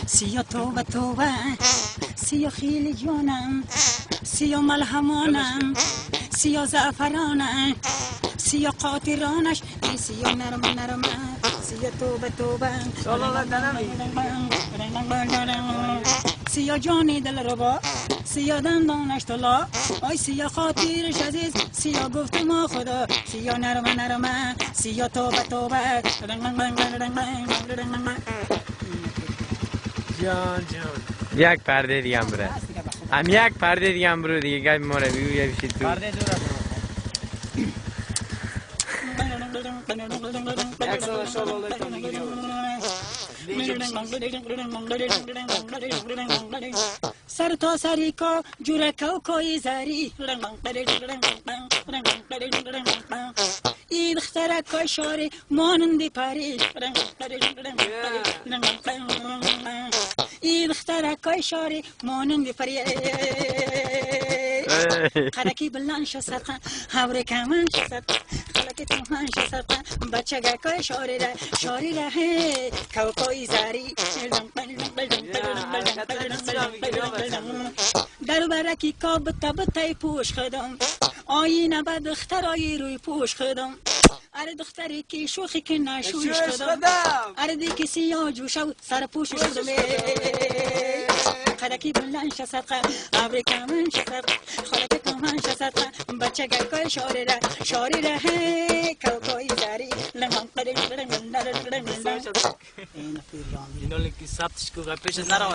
سیا توبه توبه سیا خیلی جانم سیا ملهمانم سیا زعفرانم سیا قاطرانش سیا نرم نرم سیا توبه توبه سیا جانی دل ربا سیا دندانش طلا آی سیا خاطرش عزیز سیا گفت ما خدا سیا نرم نرم سیا توبه توبه جان یک پرده دیگه هم بره هم یک پرده دیگه هم برو دیگه گای ما رو بیو یه بشید تو پرده دور از سر تا سری کا جوره کوکوی زری ای دختره کای شاری مانندی پری ای دختره کای شاری مانندی پری خرکی بلند شد هوری کمان شد خلکی تمان شد بچه گکای شاری ره کوکوی زری در برکی کاب تای پوش خدم آینه به دخترای روی پوش خدم اره دختری که شوخی که نشویش خدم اره دی که سیاه جوشو سر پوشش خدم خلکی بلند شد ابری کمان شد خلکی کمان شد بچه گکای شاری ره کوکوی زری لمن قدر اینو که ثبتش کو پیش نرو